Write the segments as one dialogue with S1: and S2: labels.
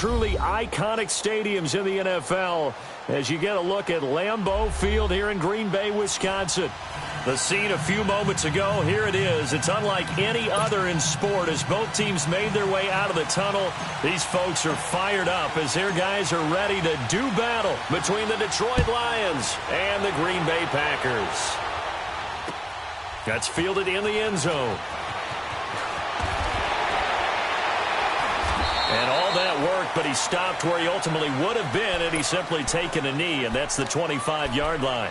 S1: truly iconic stadiums in the NFL as you get a look at Lambeau Field here in Green Bay, Wisconsin. The scene a few moments ago, here it is. It's unlike any other in sport as both teams made their way out of the tunnel. These folks are fired up as their guys are ready to do battle between the Detroit Lions and the Green Bay Packers. That's fielded in the end zone. And all that worked, but he stopped where he ultimately would have been had he simply taken a knee, and that's the 25-yard line.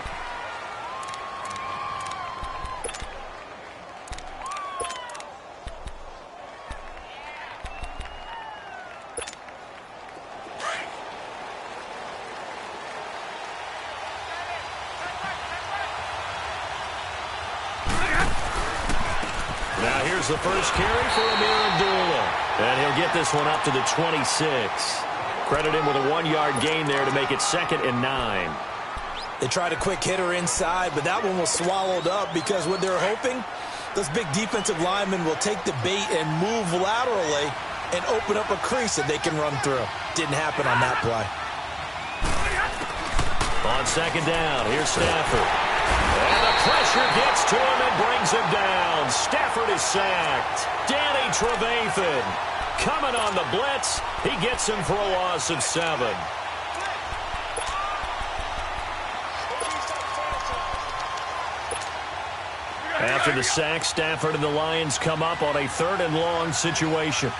S1: Now here's the first carry for Amir Abdullah. And he'll get this one up to the 26. Credit him with a 1-yard gain there to make it 2nd and 9.
S2: They tried a quick hitter inside, but that one was swallowed up because what they're hoping, those big defensive linemen will take the bait and move laterally and open up a crease that they can run through. Didn't happen on that play.
S1: On 2nd down, here's Stafford. And the pressure gets to him and brings him down. Stafford is sacked. Danny Trevathan coming on the blitz. He gets him for a loss of 7. After the sack, Stafford and the Lions come up on a 3rd and long situation.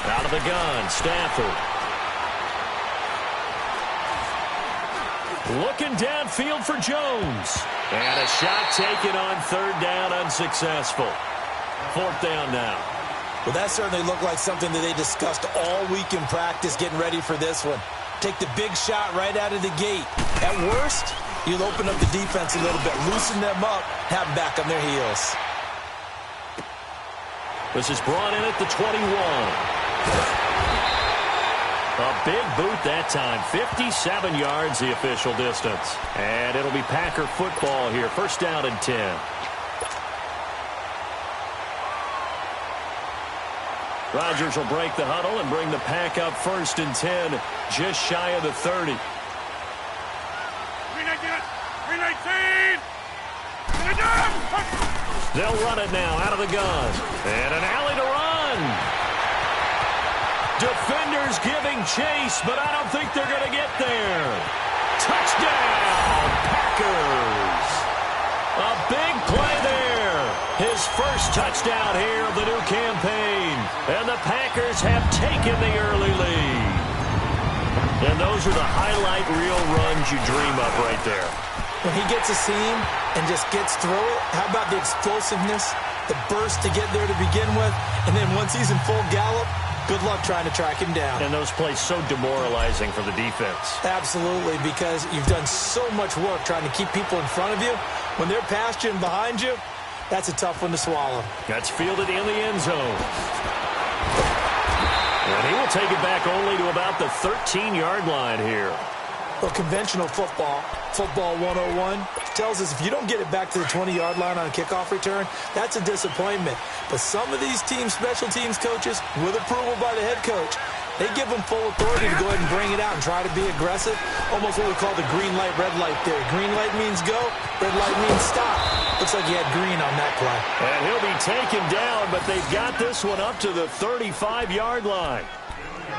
S1: Out of the gun, Stafford. Looking downfield for Jones. And a shot taken on 3rd down, unsuccessful. 4th down now.
S2: Well, that certainly looked like something that they discussed all week in practice getting ready for this one. Take the big shot right out of the gate. At worst, you'll open up the defense a little bit, loosen them up, have them back on their heels.
S1: This is brought in at the 21. A big boot that time. 57 yards the official distance. And it'll be Packer football here. 1st down and 10. Rodgers will break the huddle and bring the Pack up 1st and 10, just shy of the 30.
S3: 319!
S1: They'll run it now out of the gun. And an alley to run. Defenders giving chase, but I don't think they're going to get there. Touchdown, Packers. A big play there. His first touchdown here of the new campaign. And the Packers have taken the early lead. And those are the highlight reel runs you dream of right there.
S2: When he gets a seam and just gets through it, how about the explosiveness, the burst to get there to begin with, and then once he's in full gallop, good luck trying to track him down.
S1: And those plays so demoralizing for the defense.
S2: Absolutely, because you've done so much work trying to keep people in front of you. When they're past you and behind you, that's a tough one to swallow.
S1: That's fielded in the end zone. And he will take it back only to about the 13-yard line here.
S2: Well, conventional football 101, tells us if you don't get it back to the 20-yard line on a kickoff return, that's a disappointment. But some of these teams, special teams coaches, with approval by the head coach, they give them full authority to go ahead and bring it out and try to be aggressive. Almost what we call the green light, red light theory. Green light means go, red light means stop. Looks like he had green on that play.
S1: And he'll be taken down, but they've got this one up to the 35-yard line.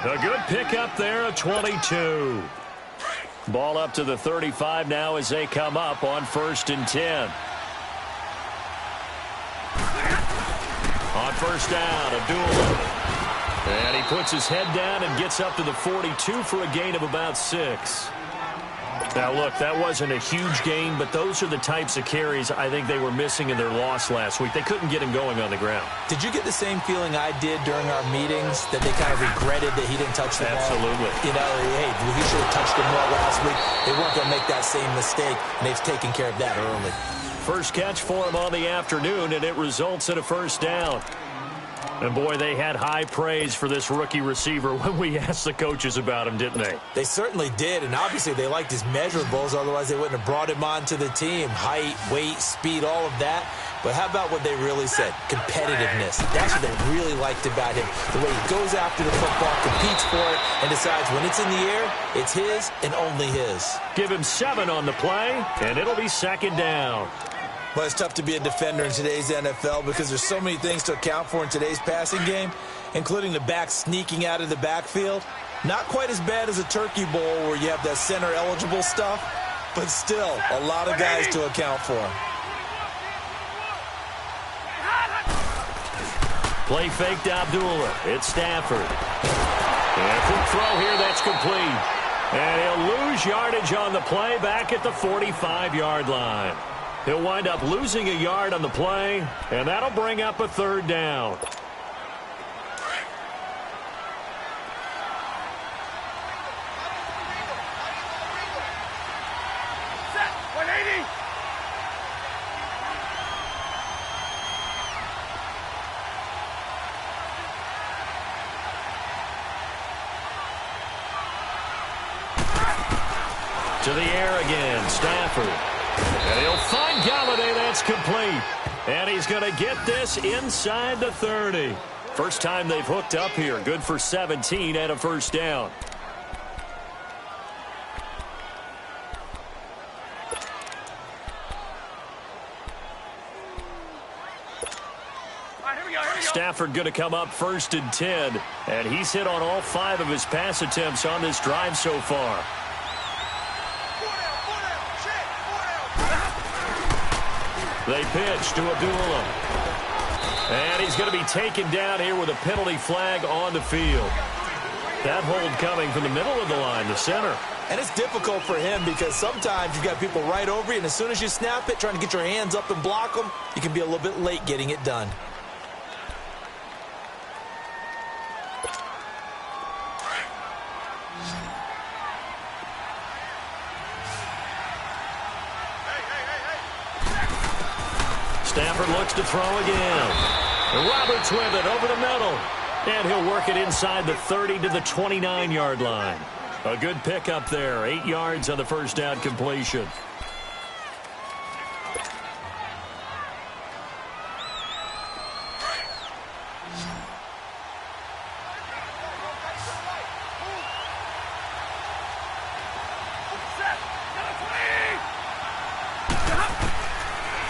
S1: A good pickup there, a 22. Ball up to the 35 now as they come up on 1st and 10. On 1st down, Abdullah. And he puts his head down and gets up to the 42 for a gain of about 6. Now, look, that wasn't a huge gain, but those are the types of carries I think they were missing in their loss last week. They couldn't get him going on the ground.
S2: Did you get the same feeling I did during our meetings, that they kind of regretted that he didn't touch the ball?
S1: Absolutely.
S2: You know, hey, he should have touched the ball last week. They weren't going to make that same mistake, and they've taken care of that early.
S1: First catch for him on the afternoon, and it results in a 1st down. And, boy, they had high praise for this rookie receiver when we asked the coaches about him, didn't they?
S2: They certainly did, and obviously they liked his measurables. Otherwise, they wouldn't have brought him onto the team. Height, weight, speed, all of that. But how about what they really said? Competitiveness. That's what they really liked about him. The way he goes after the football, competes for it, and decides when it's in the air, it's his and only his.
S1: Give him 7 on the play, and it'll be 2nd down.
S2: Well, it's tough to be a defender in today's NFL because there's so many things to account for in today's passing game, including the back sneaking out of the backfield. Not quite as bad as a turkey bowl where you have that center-eligible stuff, but still a lot of guys to account for.
S1: Play fake to Abdullah. It's Stafford. And quick throw here, that's complete. And he'll lose yardage on the play back at the 45-yard line. He'll wind up losing a yard on the play, and that'll bring up a 3rd down.
S3: Set. 180.
S1: To the air again, Stafford. And he'll find Galladay. That's complete. And he's going to get this inside the 30. First time they've hooked up here. Good for 17 and a 1st down. Stafford going to come up 1st and 10. And he's hit on all 5 of his pass attempts on this drive so far. They pitch to Abdullah. And he's going to be taken down here with a penalty flag on the field. That hold coming from the middle of the line, the center.
S2: And it's difficult for him because sometimes you've got people right over you, and as soon as you snap it, trying to get your hands up and block them, you can be a little bit late getting it done.
S1: Stafford looks to throw again. And Roberts with it over the middle. And he'll work it inside the 30 to the 29-yard line. A good pickup there. 8 yards on the 1st down completion.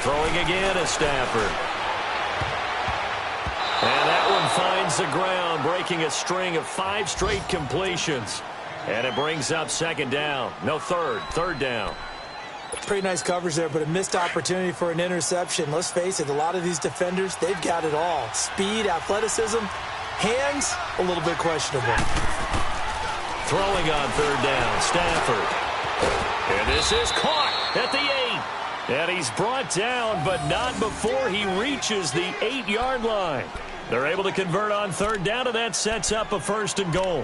S1: Throwing again is Stafford. And that one finds the ground, breaking a string of 5 straight completions. And it brings up 2nd down. No, 3rd down.
S2: Pretty nice coverage there, but a missed opportunity for an interception. Let's face it, a lot of these defenders, they've got it all. Speed, athleticism, hands, a little bit questionable.
S1: Throwing on 3rd down, Stafford. And this is caught at the 8. And he's brought down, but not before he reaches the 8-yard line. They're able to convert on 3rd down, and that sets up a 1st and goal.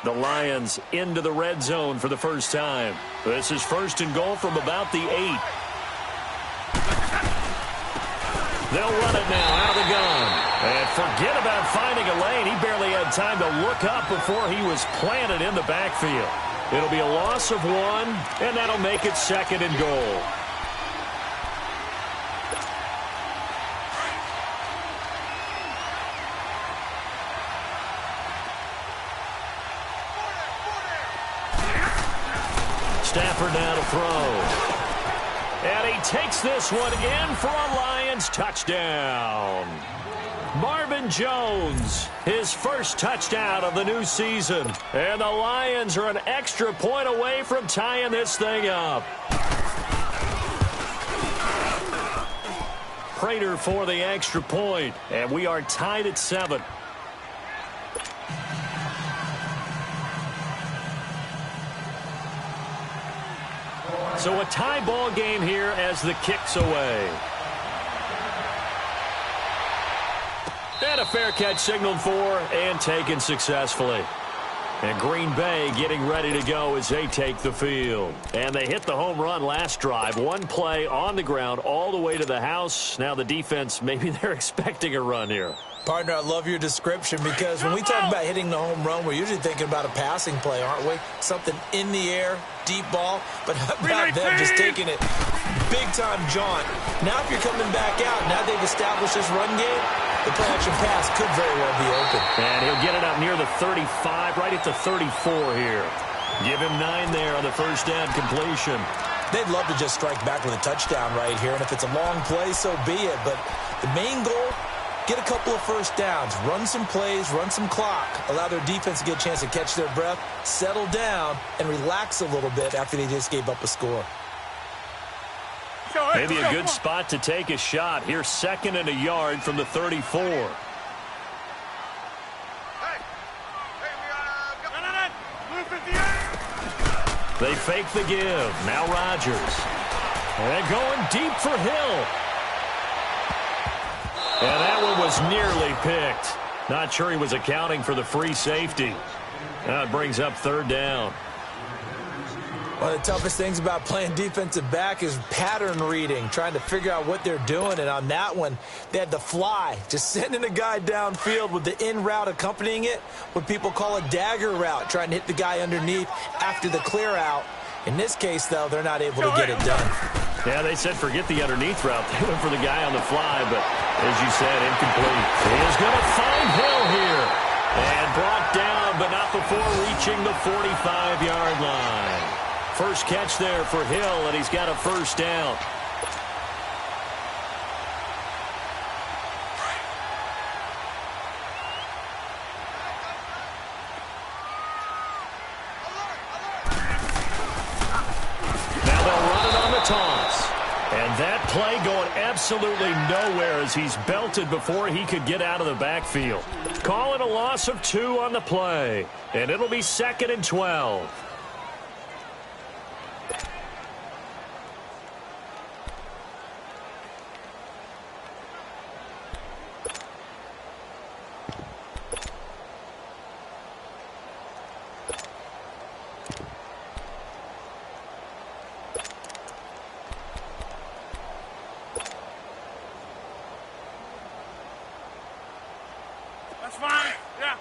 S1: The Lions into the red zone for the first time. This is 1st and goal from about the 8. They'll run it now out of the gun. And forget about finding a lane. He barely had time to look up before he was planted in the backfield. It'll be a loss of 1, and that'll make it 2nd and goal. Stafford now to throw. And he takes this one in for a Lions touchdown. Marvin Jones, his first touchdown of the new season. And the Lions are an extra point away from tying this thing up. Prater for the extra point, and we are tied at 7. So a tie ball game here as the kick's away. And a fair catch signaled for and taken successfully. And Green Bay getting ready to go as they take the field. And they hit the home run last drive. One play on the ground all the way to the house. Now the defense, maybe they're expecting a run here.
S2: Partner, I love your description because when we talk about hitting the home run, we're usually thinking about a passing play, aren't we? Something in the air, deep ball. But how about them just taking it big-time jaunt? Now if you're coming back out, now they've established this run game, the play-action pass could very well be open.
S1: And he'll get it up near the 35, right at the 34 here. Give him 9 there on the first down completion.
S2: They'd love to just strike back with a touchdown right here, and if it's a long play, so be it. But the main goal, get a couple of first downs, run some plays, run some clock, allow their defense to get a chance to catch their breath, settle down, and relax a little bit after they just gave up a score.
S1: Maybe a good spot to take a shot. Here's 2nd and a yard from the 34. They fake the give. Now Rodgers. And going deep for Hill. And that one was nearly picked. Not sure he was accounting for the free safety. Now it brings up 3rd down.
S2: One of the toughest things about playing defensive back is pattern reading, trying to figure out what they're doing. And on that one, they had the fly, just sending a guy downfield with the in route accompanying it, what people call a dagger route, trying to hit the guy underneath after the clear out. In this case, though, they're not able to get it done.
S1: Yeah, they said forget the underneath route. They went for the guy on the fly, but as you said, incomplete. He is going to find Hill here. And brought down, but not before reaching the 45-yard line. First catch there for Hill, and he's got a first down. Now they'll run it on the toss. And that play going absolutely nowhere as he's belted before he could get out of the backfield. Call it a loss of 2 on the play. And it'll be 2nd and 12.
S3: That's fine. Yeah.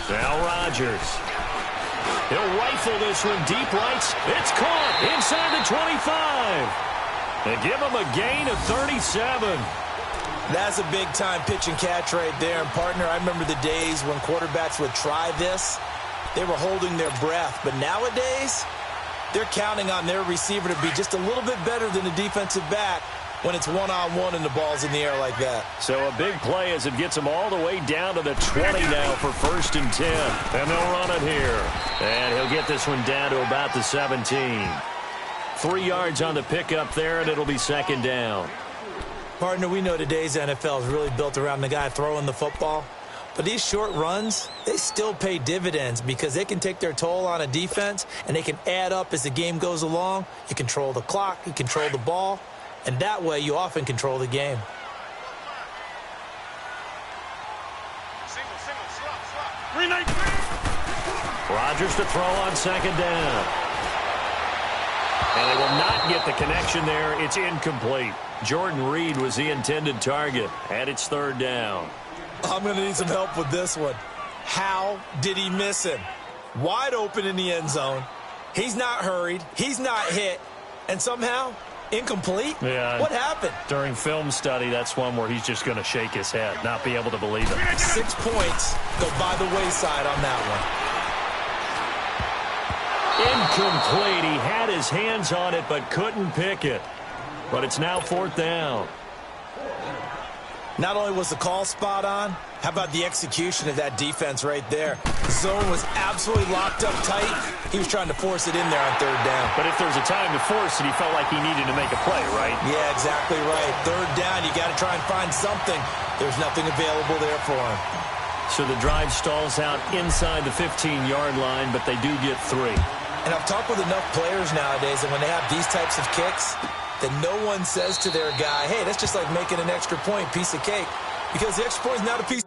S1: Now Rodgers. He'll rifle this one deep right. It's caught inside the 25. They give him a gain of 37.
S2: That's a big-time pitch and catch right there. And, partner, I remember the days when quarterbacks would try this. They were holding their breath. But nowadays, they're counting on their receiver to be just a little bit better than the defensive back when it's one-on-one and the ball's in the air like that.
S1: So a big play as it gets him all the way down to the 20 now for 1st and 10. And they'll run it here. And he'll get this one down to about the 17. 3 yards on the pickup there, and it'll be 2nd down.
S2: Partner, we know today's NFL is really built around the guy throwing the football. But these short runs, they still pay dividends because they can take their toll on a defense, and they can add up as the game goes along. You control the clock, you control the ball, and that way you often control the game.
S1: Rodgers to throw on 2nd down. And they will not get the connection there. It's incomplete. Jordan Reed was the intended target, and it's 3rd down.
S2: I'm going to need some help with this one. How did he miss him? Wide open in the end zone. He's not hurried. He's not hit. And somehow, incomplete?
S1: Yeah.
S2: What happened?
S1: During film study, that's one where he's just going to shake his head, not be able to believe it.
S2: 6 points go by the wayside on that one.
S1: Incomplete. He had his hands on it but couldn't pick it. But it's now 4th down.
S2: Not only was the call spot on, how about the execution of that defense right there? The zone was absolutely locked up tight. He was trying to force it in there on 3rd down.
S1: But if there's a time to force it, he felt like he needed to make a play, right?
S2: Yeah, exactly right. 3rd down, you got to try and find something. There's nothing available there for him.
S1: So the drive stalls out inside the 15-yard line, but they do get 3.
S2: And I've talked with enough players nowadays that when they have these types of kicks, then no one says to their guy, hey, that's just like making an extra point, piece of cake, because the extra point is not a piece.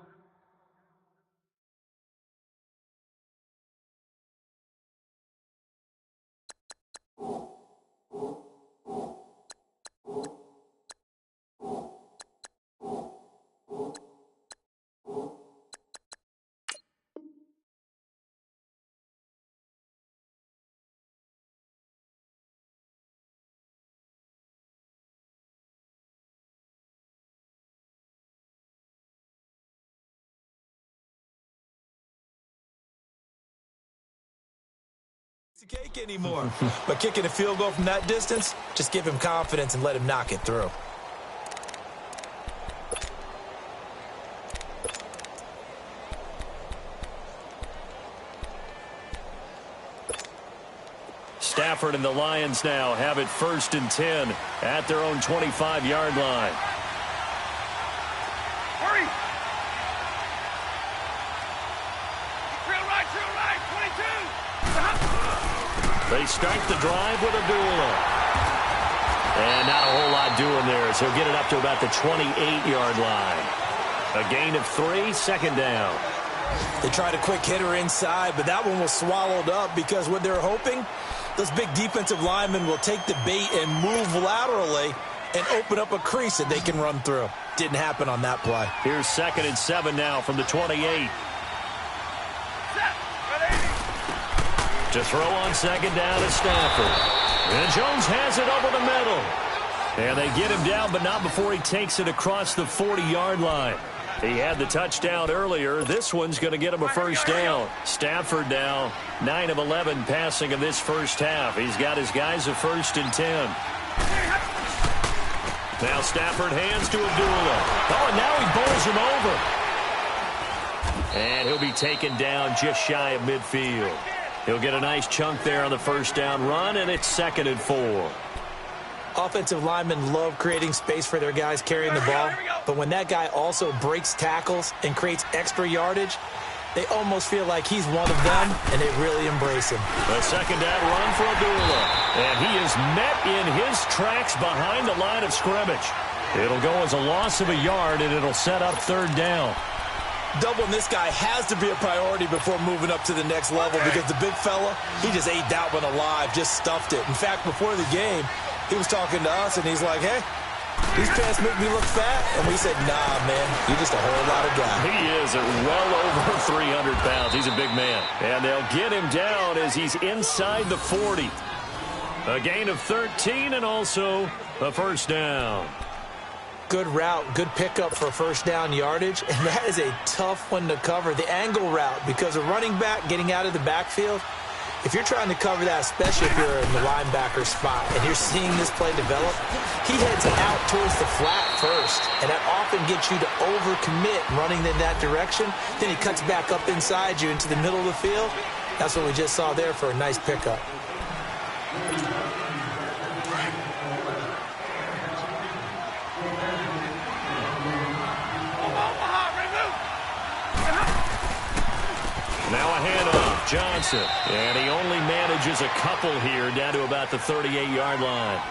S2: Cake anymore. But kicking a field goal from that distance, just give him confidence and let him knock it through.
S1: Stafford and the Lions now have it 1st and 10 at their own 25-yard line.
S3: Hurry! Trail right, 22!
S1: They start the drive with Abdullah. And not a whole lot doing there, as he'll get it up to about the 28-yard line. A gain of 3, 2nd down.
S2: They tried a quick hitter inside, but that one was swallowed up because what they're hoping, those big defensive linemen will take the bait and move laterally and open up a crease that they can run through. Didn't happen on that play.
S1: Here's 2nd and 7 now from the 28. To throw on 2nd down to Stafford. And Jones has it over the middle. And they get him down, but not before he takes it across the 40-yard line. He had the touchdown earlier. This one's going to get him a 1st down. Stafford now 9 of 11 passing in this first half. He's got his guys a 1st and 10. Now Stafford hands to Abdullah. Oh, and now he bowls him over. And he'll be taken down just shy of midfield. He'll get a nice chunk there on the 1st down run, and it's 2nd and 4.
S2: Offensive linemen love creating space for their guys carrying the ball, but when that guy also breaks tackles and creates extra yardage, they almost feel like he's one of them, and they really embrace him.
S1: A 2nd down run for Abdullah, and he is met in his tracks behind the line of scrimmage. It'll go as a loss of a yard, and it'll set up 3rd down.
S2: Doubling this guy has to be a priority before moving up to the next level because the big fella, he just ate that one alive, just stuffed it. In fact, before the game, he was talking to us, and he's like, hey, these pants make me look fat. And we said, nah, man, you're just a whole lot of guy.
S1: He is at well over 300 pounds. He's a big man. And they'll get him down as he's inside the 40. A gain of 13 and also a 1st down.
S2: Good route, good pickup for 1st down yardage, and that is a tough one to cover. The angle route, because a running back getting out of the backfield, if you're trying to cover that, especially if you're in the linebacker spot and you're seeing this play develop, he heads out towards the flat first, and that often gets you to overcommit running in that direction. Then he cuts back up inside you into the middle of the field. That's what we just saw there for a nice pickup.
S1: Now a handoff, Johnson. And he only manages a couple here down to about the 38-yard line.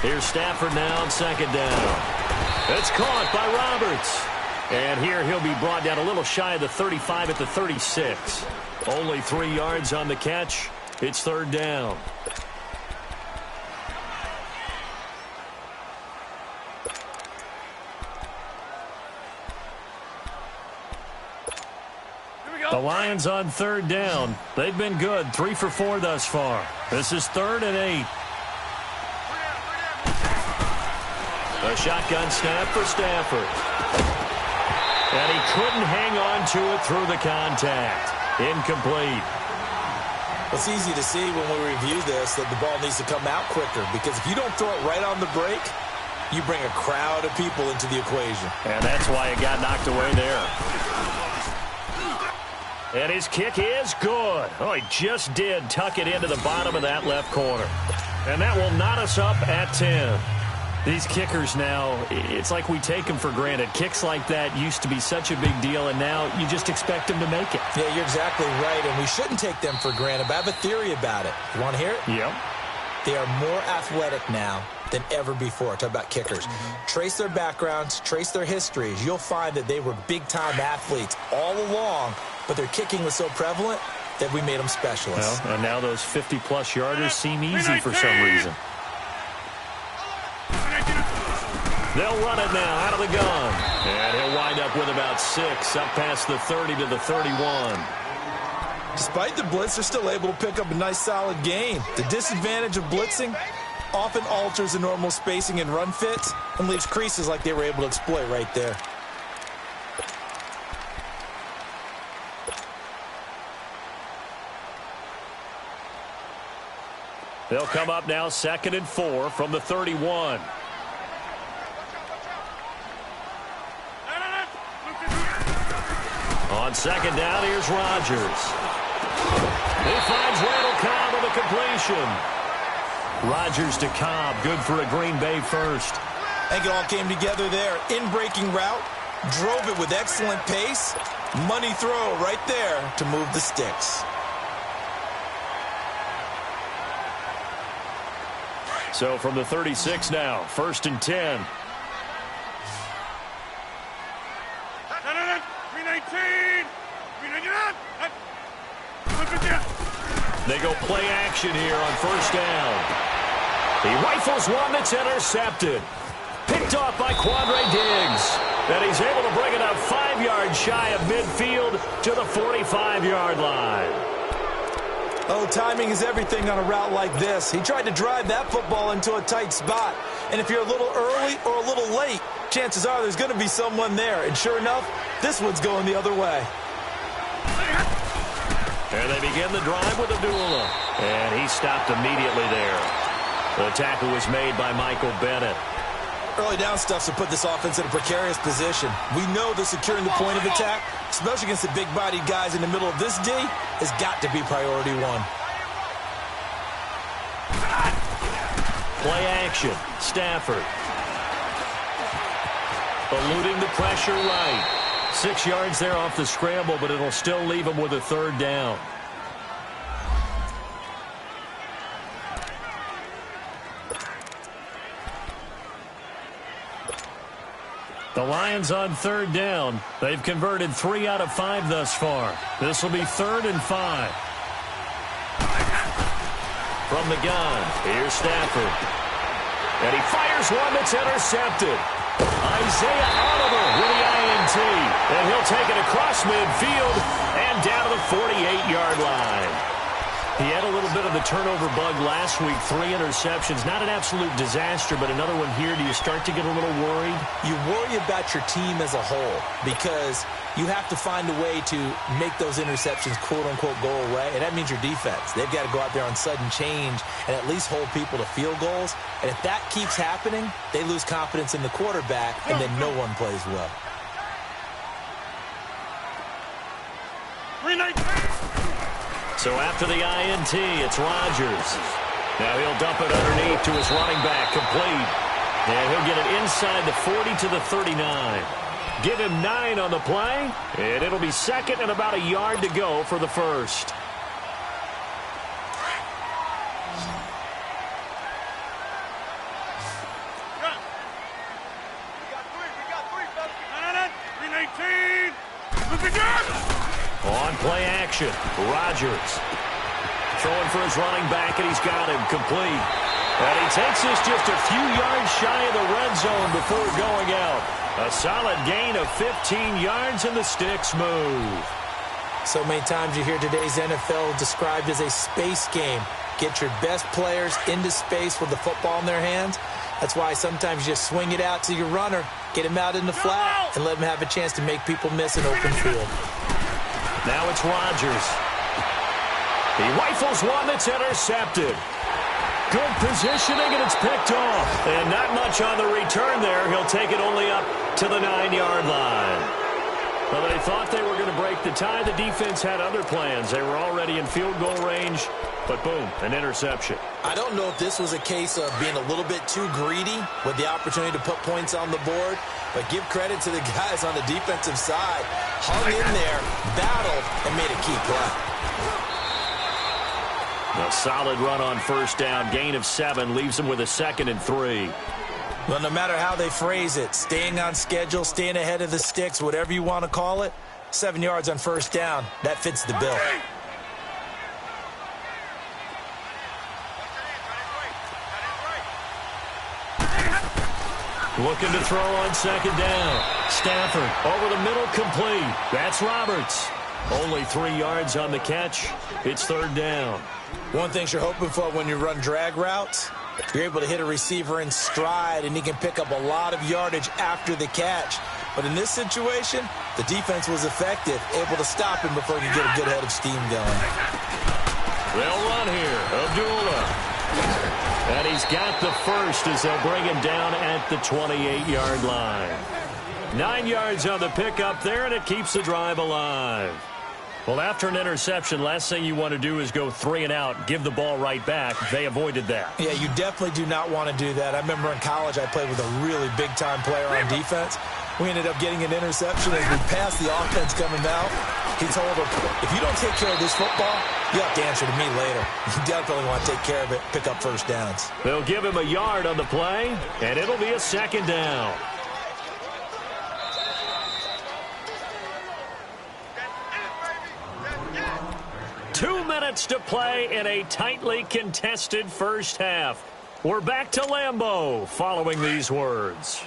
S1: Here's Stafford now on 2nd down. It's caught by Roberts. And here he'll be brought down a little shy of the 35 at the 36. Only 3 yards on the catch. It's 3rd down. The Lions on 3rd down. They've been good, 3 for 4 thus far. This is 3rd and 8. A shotgun snap for Stafford. And he couldn't hang on to it through the contact. Incomplete.
S2: It's easy to see when we review this that the ball needs to come out quicker, because if you don't throw it right on the break, you bring a crowd of people into the equation.
S1: And that's why it got knocked away there. And his kick is good. Oh, he just did tuck it into the bottom of that left corner. And that will knot us up at 10. These kickers now, it's like we take them for granted. Kicks like that used to be such a big deal, and now you just expect them to make it.
S2: Yeah, you're exactly right, and we shouldn't take them for granted. But I have a theory about it. You want to hear it?
S1: Yep.
S2: They are more athletic now than ever before. Talk about kickers. Trace their backgrounds, trace their histories. You'll find that they were big-time athletes all along, but their kicking was so prevalent that we made them specialists.
S1: Well, and now those 50-plus yarders seem easy for some reason. They'll run it now out of the gun. And he'll wind up with about 6, up past the 30 to the 31.
S2: Despite the blitz, they're still able to pick up a nice, solid gain. The disadvantage of blitzing often alters the normal spacing and run fits and leaves creases like they were able to exploit right there.
S1: They'll come up now 2nd and 4 from the 31. On 2nd down, here's Rodgers. He finds Randall Cobb with a completion. Rodgers to Cobb, good for a Green Bay first.
S2: I think it all came together there. In-breaking route, drove it with excellent pace. Money throw right there to move the sticks.
S1: So from the 36 now, 1st and 10. They go play action here on 1st down. He rifles one that's intercepted. Picked off by Quandre Diggs. And he's able to bring it up 5 yards shy of midfield to the 45-yard line.
S2: Oh, timing is everything on a route like this. He tried to drive that football into a tight spot. And if you're a little early or a little late, chances are there's going to be someone there. And sure enough, this one's going the other way.
S1: And they begin the drive with a duel. And he stopped immediately there. The tackle was made by Michael Bennett.
S2: Early down stuff to put this offense in a precarious position. We know that securing the point of attack, especially against the big-bodied guys in the middle of this D, has got to be priority one.
S1: Play action. Stafford. Eluding the pressure right. 6 yards there off the scramble, but it'll still leave him with a 3rd down. The Lions on 3rd down. They've converted 3 out of 5 thus far. This will be 3rd and 5. From the gun, here's Stafford. And he fires one that's intercepted. Isaiah Oliver with the INT. And he'll take it across midfield and down to the 48-yard line. He had a little bit of the turnover bug last week, 3 interceptions. Not an absolute disaster, but another one here. Do you start to get a little worried?
S2: You worry about your team as a whole because you have to find a way to make those interceptions, quote-unquote, go away, and that means your defense. They've got to go out there on sudden change and at least hold people to field goals. And if that keeps happening, they lose confidence in the quarterback, and then no one plays well.
S1: So after the INT, it's Rodgers. Now he'll dump it underneath to his running back, complete. And he'll get it inside the 40 to the 39. Give him 9 on the play, and it'll be 2nd and about a yard to go for the first. On play action, Rodgers. Throwing for his running back, and he's got him complete. And he takes this just a few yards shy of the red zone before going out. A solid gain of 15 yards, and the sticks move.
S2: So many times you hear today's NFL described as a space game. Get your best players into space with the football in their hands. That's why sometimes you just swing it out to your runner, get him out in the flat, and let him have a chance to make people miss an open field.
S1: Now it's Rodgers. He rifles one that's intercepted. Good positioning, and it's picked off. And not much on the return there. He'll take it only up to the 9-yard line. Well, they thought they were going to break the tie. The defense had other plans. They were already in field goal range, but boom, an interception.
S2: I don't know if this was a case of being a little bit too greedy with the opportunity to put points on the board, but give credit to the guys on the defensive side. Hung in there, battled, and made a key play.
S1: A solid run on first down. Gain of 7 leaves them with a 2nd and 3.
S2: Well, no matter how they phrase it, staying on schedule, staying ahead of the sticks, whatever you want to call it, 7 yards on first down, that fits the bill.
S1: Looking to throw on 2nd down. Stafford over the middle, complete. That's Roberts. Only 3 yards on the catch. It's 3rd down.
S2: One thing you're hoping for when you run drag routes, you're able to hit a receiver in stride, and he can pick up a lot of yardage after the catch. But in this situation, the defense was effective, able to stop him before he could get a good head of steam going.
S1: They'll run here. Abdullah. And he's got the first as they'll bring him down at the 28-yard line. 9 yards on the pickup there, and it keeps the drive alive. Well, after an interception, last thing you want to do is go 3 and out, give the ball right back. They avoided that.
S2: Yeah, you definitely do not want to do that. I remember in college I played with a really big-time player on defense. We ended up getting an interception as we passed the offense coming out. He told him, if you don't take care of this football, you have to answer to me later. You definitely want to take care of it, pick up first downs.
S1: They'll give him a yard on the play, and it'll be a 2nd down. Two minutes to play in a tightly contested first half. We're back to Lambeau following these words.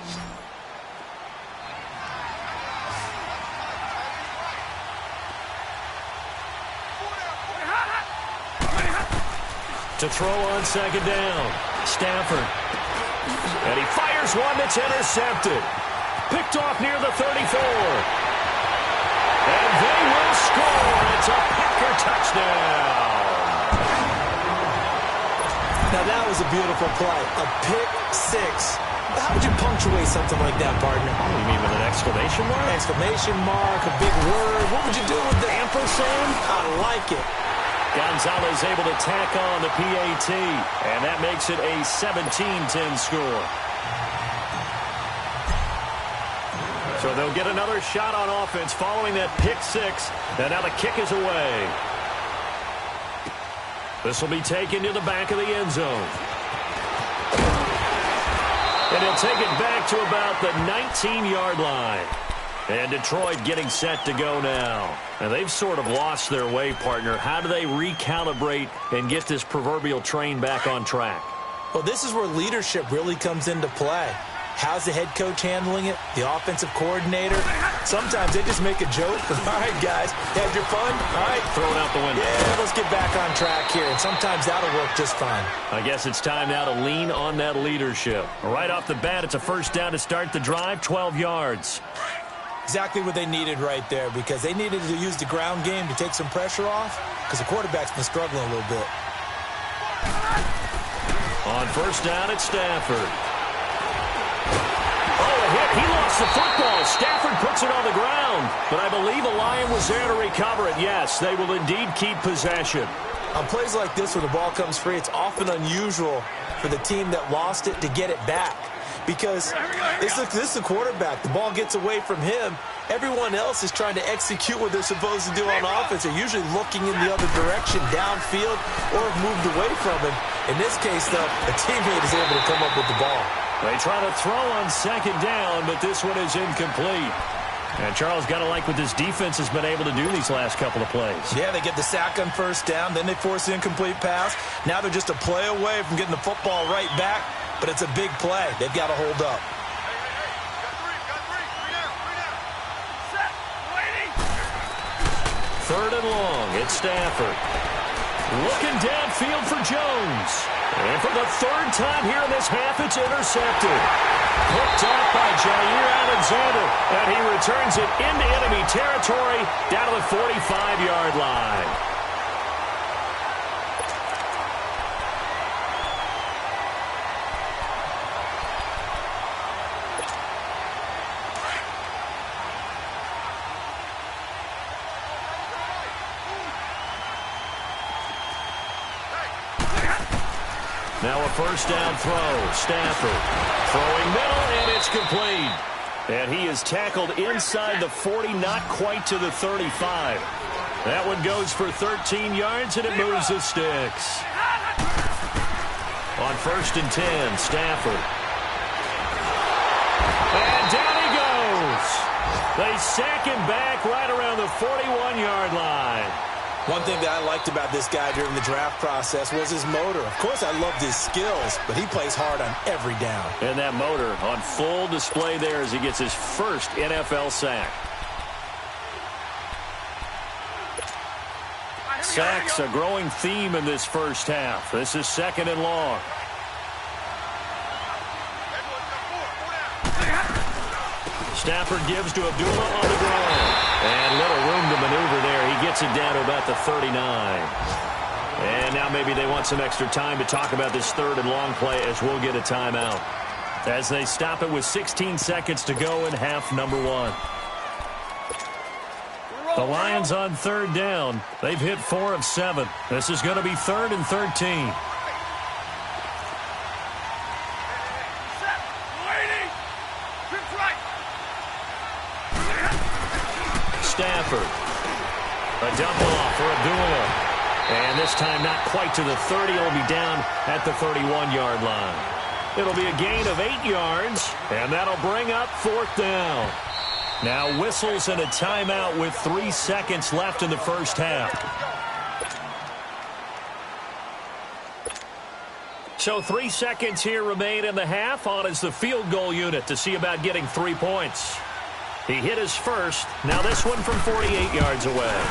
S1: To throw on 2nd down. Stafford. And he fires one that's intercepted. Picked off near the 34. And they will score. It's a Packer touchdown.
S2: Now that was a beautiful play. A pick 6. How would you punctuate something like that, partner?
S1: You mean with an exclamation mark?
S2: Exclamation mark, a big word. What would you do with the ampersand? I like it.
S1: Gonzalez able to tack on the PAT, and that makes it a 17-10 score. So they'll get another shot on offense following that pick 6, and now the kick is away. This will be taken to the back of the end zone. And he'll take it back to about the 19-yard line. And Detroit getting set to go now. And they've sort of lost their way, partner. How do they recalibrate and get this proverbial train back on track?
S2: Well, this is where leadership really comes into play. How's the head coach handling it? The offensive coordinator? Sometimes they just make a joke. All right, guys, had your fun? All right.
S1: Throw it out the window.
S2: Yeah, let's get back on track here. And sometimes that'll work just fine.
S1: I guess it's time now to lean on that leadership. Right off the bat, it's a first down to start the drive, 12 yards.
S2: Exactly what they needed right there, because they needed to use the ground game to take some pressure off, because the quarterback's been struggling a little bit.
S1: On first down, it's Stafford. Oh, a hit. He lost the football. Stafford puts it on the ground. But I believe a Lion was there to recover it. Yes, they will indeed keep possession.
S2: On plays like this where the ball comes free, it's often unusual for the team that lost it to get it back. Because this is the quarterback. The ball gets away from him. Everyone else is trying to execute what they're supposed to do on offense. They're usually looking in the other direction, downfield, or have moved away from him. In this case, though, a teammate is able to come up with the ball.
S1: They try to throw on second down, but this one is incomplete. And Charles, got to like what this defense has been able to do these last couple of plays.
S2: Yeah, they get the sack on first down, then they force the incomplete pass. Now they're just a play away from getting the football right back. But it's a big play. They've got to hold up.
S1: Third and long. It's Stafford. Looking downfield for Jones. And for the third time here in this half, it's intercepted. Picked up by Jair Alexander. And he returns it into enemy territory down to the 45-yard line. Now a first down throw. Stafford throwing middle, and it's complete. And he is tackled inside the 40, not quite to the 35. That one goes for 13 yards, and it moves the sticks. On 1st and 10, Stafford. And down he goes. They sack him back right around the 41-yard line.
S2: One thing that I liked about this guy during the draft process was his motor. Of course, I loved his skills, but he plays hard on every down.
S1: And that motor on full display there as he gets his first NFL sack. Sacks a growing theme in this first half. This is 2nd and long. Stafford gives to Abdullah on the ground. And little room to maneuver there. He gets it down to about the 39. And now maybe they want some extra time to talk about this 3rd and long play as we'll get a timeout. As they stop it with 16 seconds to go in half number 1. The Lions on 3rd down. They've hit 4 of 7. This is going to be 3rd and 13. Stafford. A dump off for Abdullah. And this time not quite to the 30. It'll be down at the 31-yard line. It'll be a gain of 8 yards, and that'll bring up 4th down. Now whistles and a timeout with 3 seconds left in the first half. So 3 seconds here remain in the half. On is the field goal unit to see about getting 3 points. He hit his first. Now this one from 48 yards away.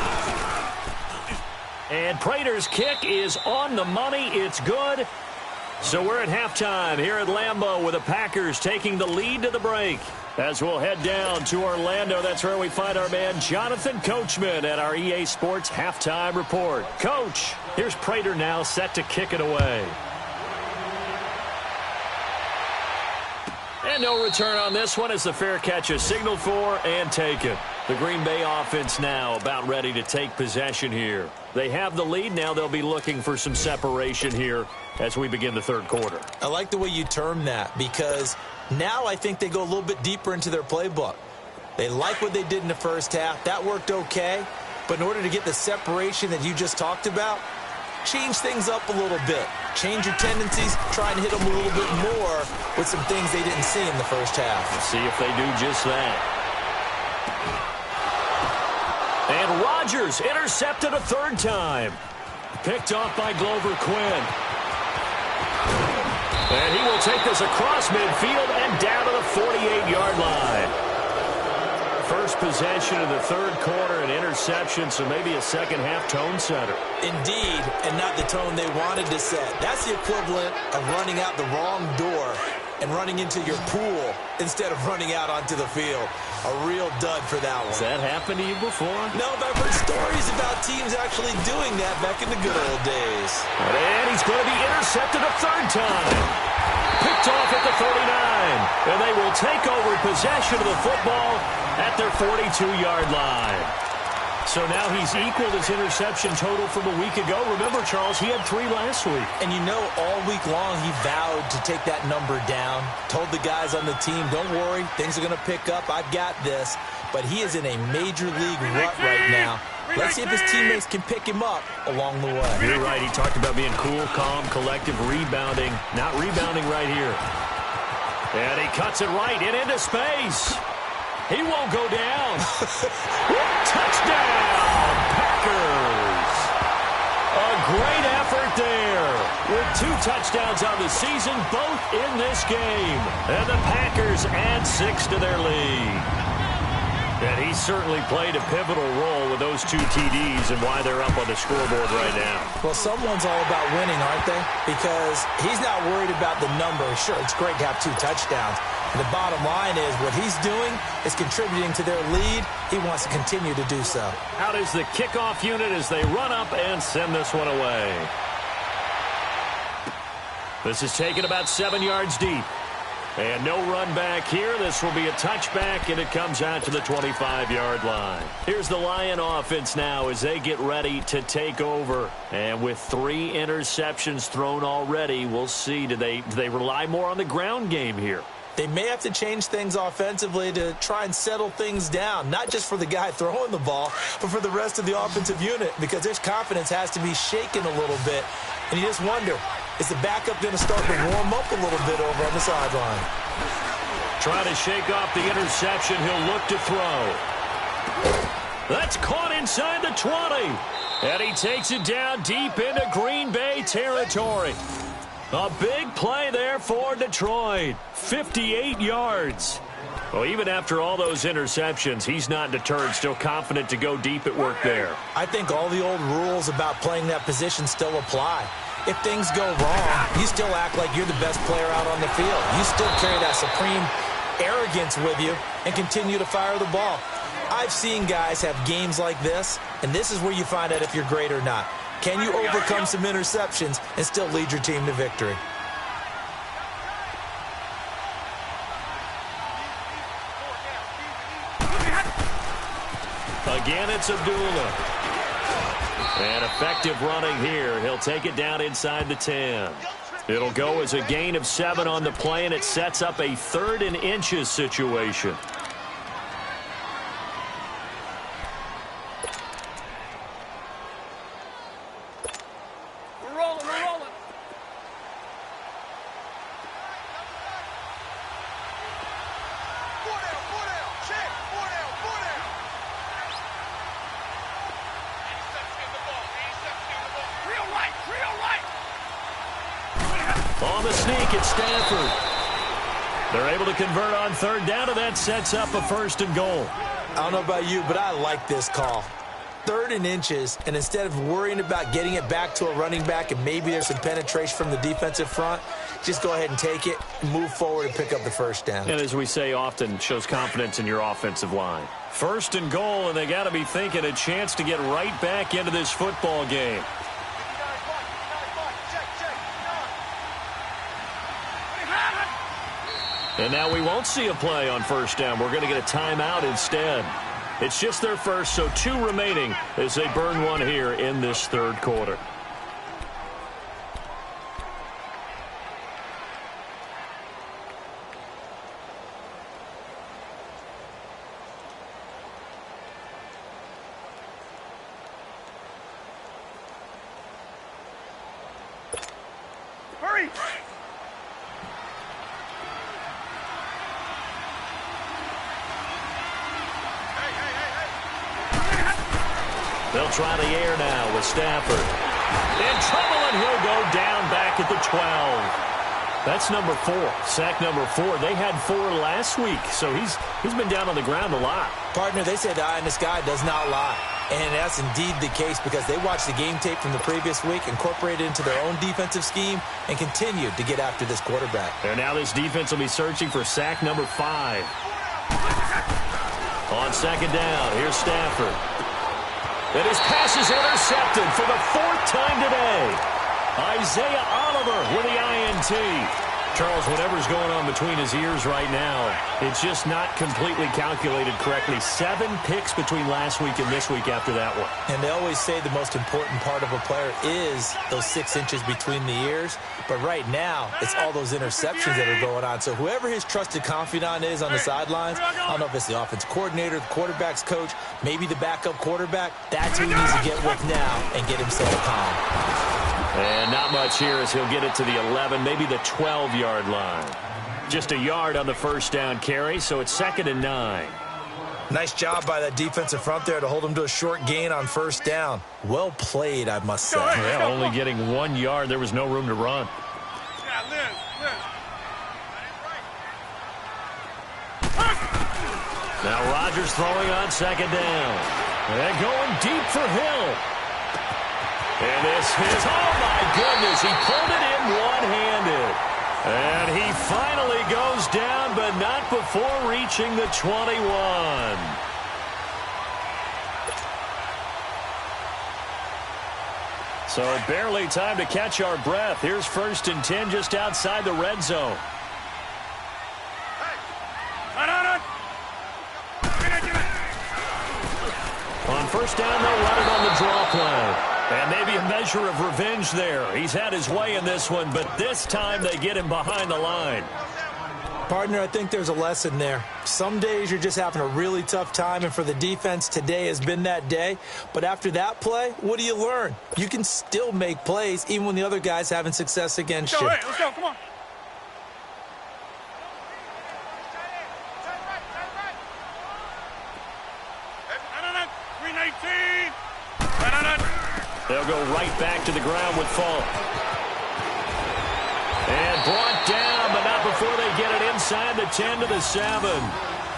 S1: And Prater's kick is on the money. It's good. So we're at halftime here at Lambeau with the Packers taking the lead to the break. As we'll head down to Orlando, that's where we find our man Jonathan Coachman at our EA Sports Halftime Report. Coach, here's Prater now set to kick it away. And no return on this one as the fair catch is signaled for and taken. The Green Bay offense now about ready to take possession here. They have the lead. Now they'll be looking for some separation here as we begin the 3rd quarter.
S2: I like the way you term that because now I think they go a little bit deeper into their playbook. They like what they did in the first half. That worked okay. But in order to get the separation that you just talked about, change things up a little bit. Change your tendencies. Try and hit them a little bit more with some things they didn't see in the first half.
S1: Let's see if they do just that. And Rodgers intercepted a 3rd time. Picked off by Glover Quinn. And he will take this across midfield and down to the 48-yard line. First possession of the 3rd quarter, an interception, so maybe a second-half tone setter.
S2: Indeed, and not the tone they wanted to set. That's the equivalent of running out the wrong door and running into your pool instead of running out onto the field. A real dud for that one.
S1: Has that happened to you before?
S2: No, but I've heard stories about teams actually doing that back in the good old days.
S1: And he's going to be intercepted a 3rd time. Picked off at the 39. And they will take over possession of the football at their 42-yard line. So now he's equaled his interception total from a week ago. Remember, Charles, he had 3 last week.
S2: And you know, all week long he vowed to take that number down. Told the guys on the team, don't worry, things are going to pick up. I've got this. But he is in a major league rut right now. Let's see if his teammates can pick him up along the way.
S1: You're right. He talked about being cool, calm, collective, rebounding. Not rebounding right here. And he cuts it right and into space. He won't go down. Touchdown, Packers. A great effort there. With 2 touchdowns on the season, both in this game. And the Packers add 6 to their lead. And he certainly played a pivotal role with those 2 TDs and why they're up on the scoreboard right now.
S2: Well, someone's all about winning, aren't they? Because he's not worried about the number. Sure, it's great to have 2 touchdowns. And the bottom line is what he's doing is contributing to their lead. He wants to continue to do so.
S1: Out is the kickoff unit as they run up and send this one away. This is taken about 7 yards deep. And no run back here. This will be a touchback, and it comes out to the 25-yard line. Here's the Lion offense now as they get ready to take over. And with 3 interceptions thrown already, we'll see. Do they rely more on the ground game here?
S2: They may have to change things offensively to try and settle things down, not just for the guy throwing the ball, but for the rest of the offensive unit, because their confidence has to be shaken a little bit. And you just wonder, is the backup going to start to warm up a little bit over on the sideline?
S1: Trying to shake off the interception. He'll look to throw. That's caught inside the 20. And he takes it down deep into Green Bay territory. A big play there for Detroit. 58 yards. Well, even after all those interceptions, he's not deterred, still confident to go deep at work there.
S2: I think all the old rules about playing that position still apply. If things go wrong, you still act like you're the best player out on the field. You still carry that supreme arrogance with you and continue to fire the ball. I've seen guys have games like this, and this is where you find out if you're great or not. Can you overcome some interceptions and still lead your team to victory?
S1: Again, it's Abdullah. And effective running here. He'll take it down inside the 10. It'll go as a gain of 7 on the play, and it sets up a 3rd and inches situation.
S3: We're rolling, we're rolling. Four down, check, four down. Interception in the ball. Real right.
S1: On the sneak, it's Stanford. They're able to convert on 3rd down, and that sets up a 1st and goal.
S2: I don't know about you, but I like this call. 3rd and inches, and instead of worrying about getting it back to a running back and maybe there's some penetration from the defensive front, just go ahead and take it, move forward, and pick up the 1st down.
S1: And as we say often, shows confidence in your offensive line. 1st and goal, and they got to be thinking a chance to get right back into this football game. And now we won't see a play on 1st down. We're going to get a timeout instead. It's just their first, so 2 remaining as they burn one here in this 3rd quarter.
S3: Hurry!
S1: They'll try the air now with Stafford. In trouble, and he'll go down back at the 12. That's number 4, sack number 4. They had 4 last week, so he's been down on the ground a lot.
S2: Partner, they say the eye in the sky does not lie. And that's indeed the case because they watched the game tape from the previous week, incorporated it into their own defensive scheme, and continued to get after this quarterback.
S1: And now this defense will be searching for sack number 5. On 2nd down, here's Stafford. And his pass is intercepted for the 4th time today. Isaiah Oliver with the INT. Charles, whatever's going on between his ears right now, it's just not completely calculated correctly. 7 picks between last week and this week after that one.
S2: And they always say the most important part of a player is those 6 inches between the ears. But right now, it's all those interceptions that are going on. So whoever his trusted confidant is on the sidelines, I don't know if it's the offense coordinator, the quarterback's coach, maybe the backup quarterback, that's who he needs to get with now and get himself calm.
S1: And not much here as he'll get it to the 11, maybe the 12-yard line. Just a yard on the 1st down carry, so it's 2nd and 9.
S2: Nice job by that defensive front there to hold him to a short gain on 1st down. Well played, I must say.
S1: Yeah, only getting 1 yard. There was no room to run.
S3: Yeah, Liz.
S1: Now Rodgers throwing on 2nd down. And going deep for Hill. And this is, oh my goodness, he pulled it in one-handed. And he finally goes down, but not before reaching the 21. So barely time to catch our breath. Here's 1st and 10 just outside the red zone. first down, they'll run it on the draw play. And maybe a measure of revenge there. He's had his way in this one, but this time they get him behind the line.
S2: Partner, I think there's a lesson there. Some days you're just having a really tough time, and for the defense, today has been that day. But after that play, what do you learn? You can still make plays even when the other guy's having success against you.
S3: Let's go, come on.
S1: They'll go right back to the ground with Falk. And brought down, but not before they get it inside the 10 to the 7.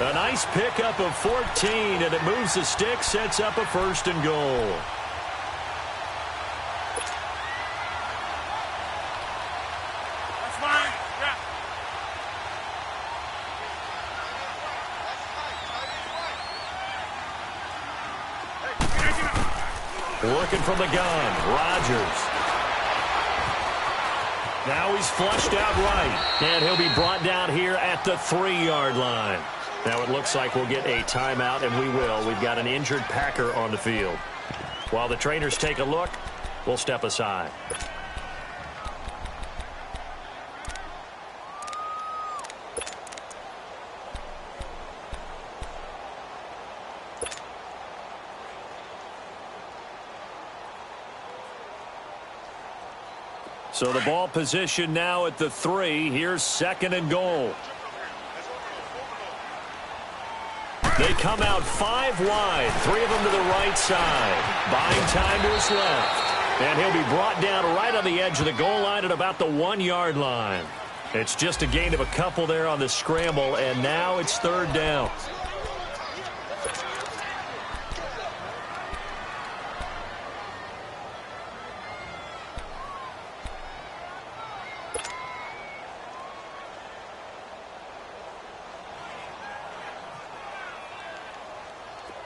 S1: A nice pickup of 14, and it moves the stick, sets up a first and goal.
S3: That's fine. Yeah.
S1: Working from the gun, Rodgers. Now he's flushed out right, and he'll be brought down here at the 3-yard line. Now it looks like we'll get a timeout, and we will. We've got an injured Packer on the field. While the trainers take a look, we'll step aside. So the ball position now at the 3. Here's second and goal. They come out 5 wide, 3 of them to the right side. Buying time to his left. And he'll be brought down right on the edge of the goal line at about the 1-yard line. It's just a gain of a couple there on the scramble, and now it's third down.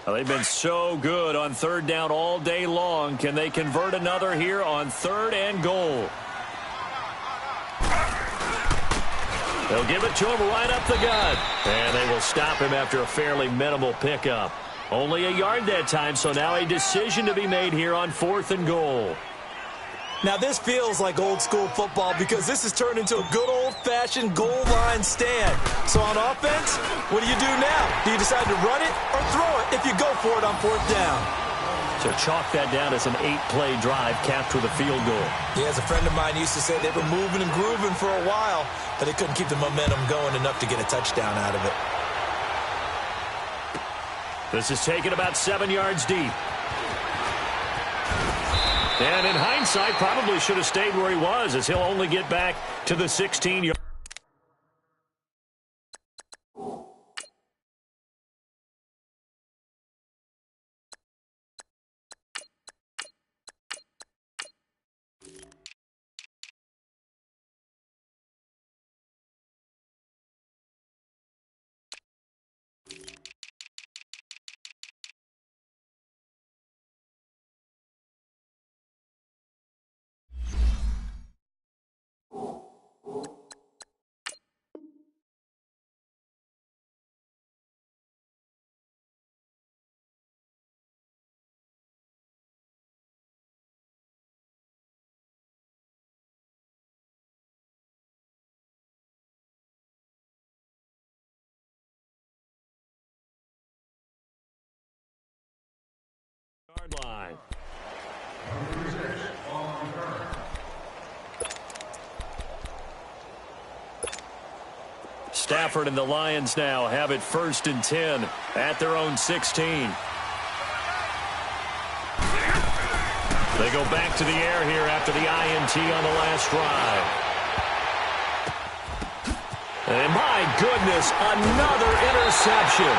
S1: Well, they've been so good on third down all day long. Can they convert another here on third and goal? They'll give it to him right up the gut. And they will stop him after a fairly minimal pickup. Only a yard that time, so now a decision to be made here on fourth and goal.
S2: Now, this feels like old-school football because this has turned into a good old-fashioned goal line stand. So on offense, what do you do now? Do you decide to run it or throw it if you go for it on fourth down?
S1: So chalk that down as an 8-play drive capped with a field goal.
S2: Yeah, as a friend of mine used to say, they were moving and grooving for a while, but they couldn't keep the momentum going enough to get a touchdown out of it.
S1: This is taken about 7 yards deep. And in hindsight, probably should have stayed where he was, as he'll only get back to the 16-yard. Line. Stafford and the Lions now have it 1st and 10 at their own 16. They go back to the air here after the INT on the last drive. And my goodness, another interception.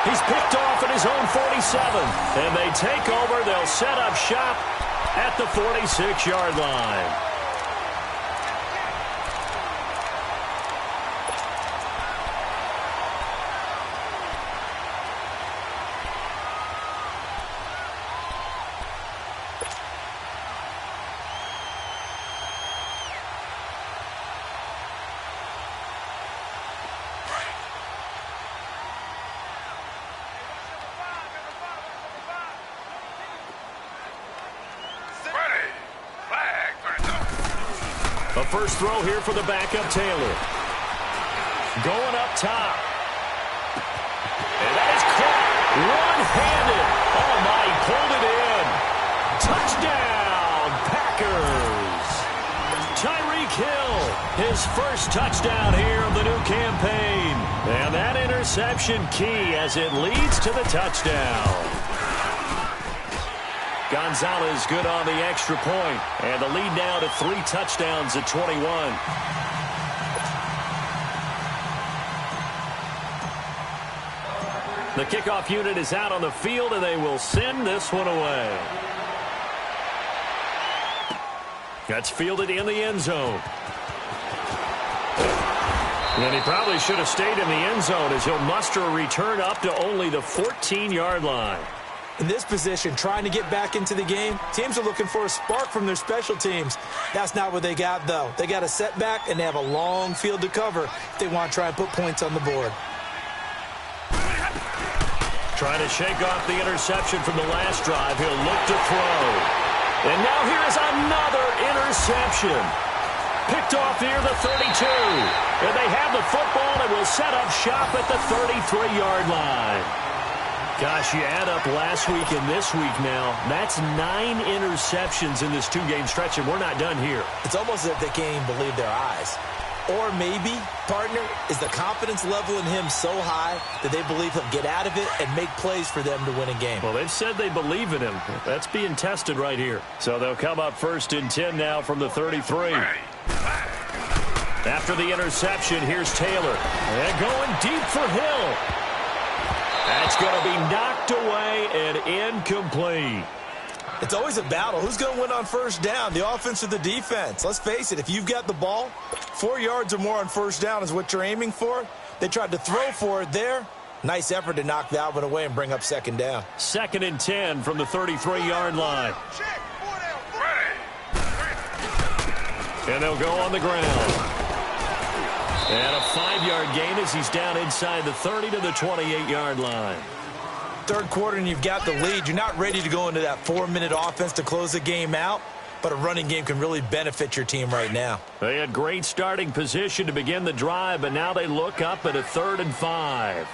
S1: He's picked off at his own 47. And they take over. They'll set up shop at the 46-yard line. A first throw here for the backup Taylor. Going up top. And that is caught. One-handed. Oh, my, he pulled it in. Touchdown, Packers. Tyreek Hill, his first touchdown here of the new campaign. And that interception key as it leads to the touchdown. Gonzalez good on the extra point. And the lead now to 3 touchdowns at 21. The kickoff unit is out on the field, and they will send this one away. That's fielded in the end zone. And he probably should have stayed in the end zone as he'll muster a return up to only the 14-yard line.
S2: In this position, trying to get back into the game, teams are looking for a spark from their special teams. That's not what they got, though. They got a setback, and they have a long field to cover if they want to try and put points on the board.
S1: Trying to shake off the interception from the last drive. He'll look to throw. And now here is another interception. Picked off near the 32. And they have the football and will set up shop at the 33-yard line. Gosh, you add up last week and this week now. That's 9 interceptions in this 2-game stretch, and we're not done here.
S2: It's almost as if they can't even believe their eyes. Or maybe, partner, is the confidence level in him so high that they believe he'll get out of it and make plays for them to win a game.
S1: Well, they've said they believe in him. That's being tested right here. So they'll come up 1st and 10 now from the 33. After the interception, here's Taylor. And going deep for Hill. That's going to be knocked away and incomplete.
S2: It's always a battle. Who's going to win on first down, the offense or the defense? Let's face it, if you've got the ball, 4 yards or more on first down is what you're aiming for. They tried to throw for it there. Nice effort to knock that one away and bring up 2nd down.
S1: 2nd and 10 from the 33-yard line. And they'll go on the ground. And a 5-yard gain as he's down inside the 30 to the 28-yard line.
S2: 3rd quarter and you've got the lead. You're not ready to go into that 4-minute offense to close the game out, but a running game can really benefit your team right now.
S1: They had great starting position to begin the drive, but now they look up at a 3rd and 5.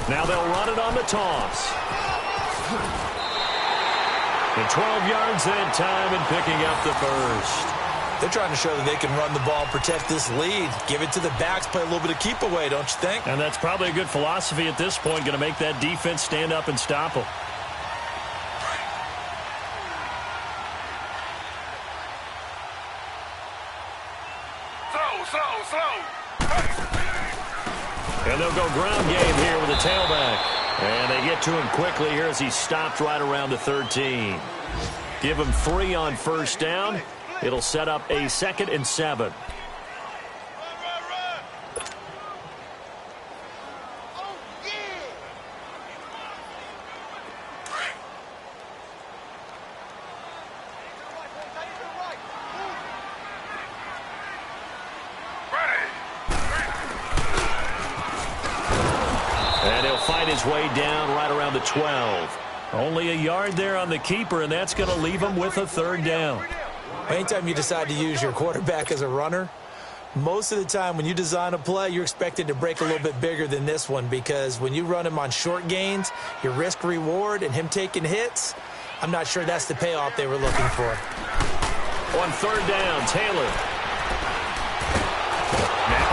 S1: Now they'll run it on the toss. And 12 yards that time and picking up the first.
S2: They're trying to show that they can run the ball and protect this lead. Give it to the backs, play a little bit of keep away, don't you think?
S1: And that's probably a good philosophy at this point, going to make that defense stand up and stop them. And they'll go ground game here with a tailback. And they get to him quickly here as he stopped right around the 13. Give him 3 on first down. It'll set up a 2nd and 7. And he'll fight his way down right around the 12. Only a yard there on the keeper, and that's going to leave him with a 3rd down.
S2: Anytime you decide to use your quarterback as a runner, most of the time when you design a play, you're expected to break a little bit bigger than this one, because when you run him on short gains, your risk-reward and him taking hits, I'm not sure that's the payoff they were looking for.
S1: On 3rd down, Taylor.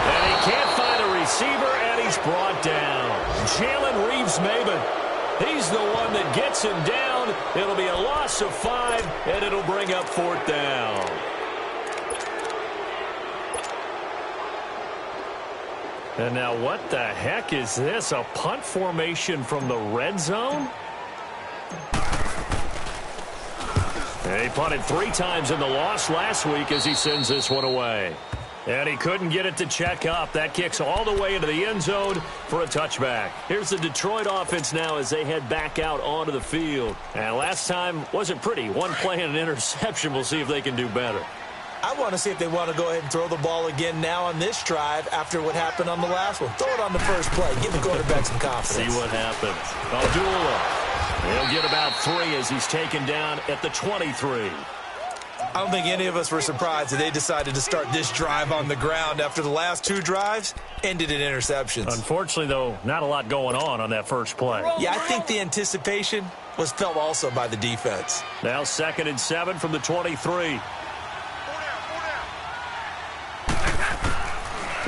S1: And he can't find a receiver, and he's brought down. Jalen Reeves-Maybin. He's the one that gets him down. It'll be a loss of 5, and it'll bring up 4th down. And now what the heck is this? A punt formation from the red zone? And he punted 3 times in the loss last week as he sends this one away. And he couldn't get it to check up. That kicks all the way into the end zone for a touchback. Here's the Detroit offense now as they head back out onto the field. And last time wasn't pretty. 1 play and an interception. We'll see if they can do better.
S2: I want to see if they want to go ahead and throw the ball again now on this drive after what happened on the last one. Throw it on the first play. Give the quarterback some confidence.
S1: See what happens. Abdullah. He'll get about 3 as he's taken down at the 23.
S2: I don't think any of us were surprised that they decided to start this drive on the ground after the last 2 drives ended in interceptions.
S1: Unfortunately, though, not a lot going on that first play.
S2: Yeah, I think the anticipation was felt also by the defense.
S1: Now 2nd and 7 from the 23.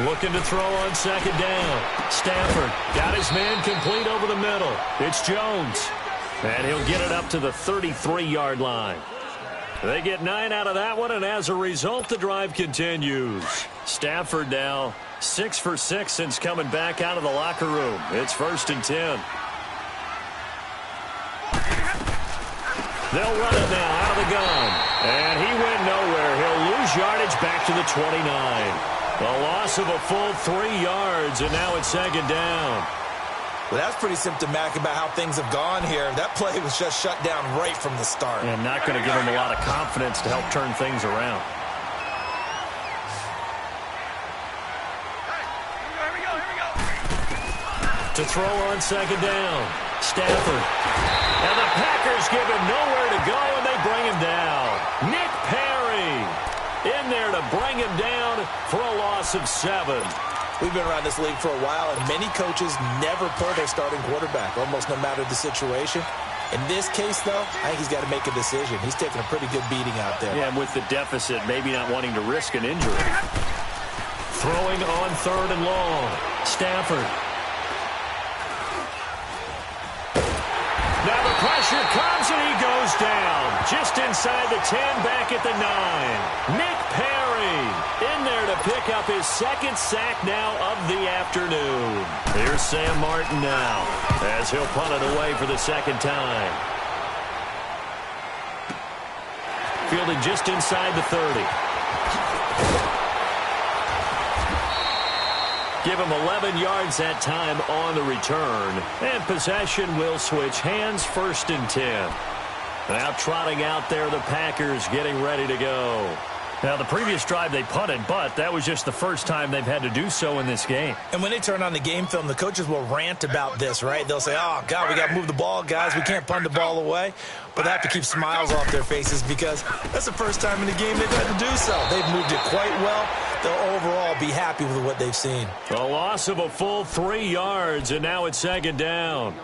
S1: Looking to throw on 2nd down. Stafford got his man complete over the middle. It's Jones. And he'll get it up to the 33-yard line. They get 9 out of that one, and as a result, the drive continues. Stafford now 6 for 6 since coming back out of the locker room. It's 1st and 10. They'll run it now out of the gun. And he went nowhere. He'll lose yardage back to the 29. A loss of a full 3 yards, and now it's 2nd down.
S2: Well, that's pretty symptomatic about how things have gone here. That play was just shut down right from the start.
S1: And not going to give him a lot of confidence to help turn things around.
S3: Here we go.
S1: To throw on 2nd down. Stafford. And the Packers give him nowhere to go, and they bring him down. Nick Perry in there to bring him down for a loss of 7.
S2: We've been around this league for a while, and many coaches never pull their starting quarterback, almost no matter the situation. In this case, though, I think he's got to make a decision. He's taking a pretty good beating out there.
S1: Yeah, and with the deficit, maybe not wanting to risk an injury. Throwing on 3rd and long. Stafford. Now the pressure comes, and he goes down. Just inside the 10, back at the 9. Nick Perry in there to pick up his 2nd sack now of the afternoon. Here's Sam Martin now as he'll punt it away for the 2nd time. Fielded just inside the 30. Give him 11 yards that time on the return. And possession will switch hands, 1st and 10. Now trotting out there, the Packers getting ready to go. Now, the previous drive they punted, but that was just the first time they've had to do so in this game.
S2: And when they turn on the game film, the coaches will rant about this, right? They'll say, oh, God, we got to move the ball, guys. We can't punt the ball away. But they have to keep smiles off their faces because that's the first time in the game they've had to do so. They've moved it quite well. They'll overall be happy with what they've seen.
S1: A loss of a full 3 yards, and now it's 2nd down.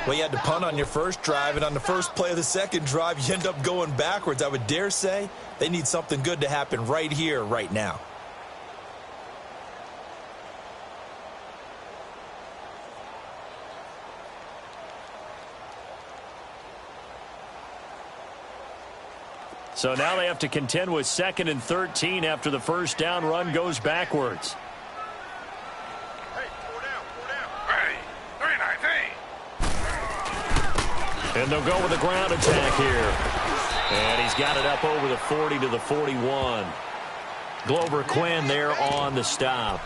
S2: Well, you had to punt on your first drive, and on the first play of the second drive, you end up going backwards. I would dare say they need something good to happen right here, right now.
S1: So now they have to contend with 2nd and 13 after the first down run goes backwards.
S3: Hey, 4 down. Hey, 3-19.
S1: And they'll go with a ground attack here. And he's got it up over the 40 to the 41. Glover Quinn there on the stop.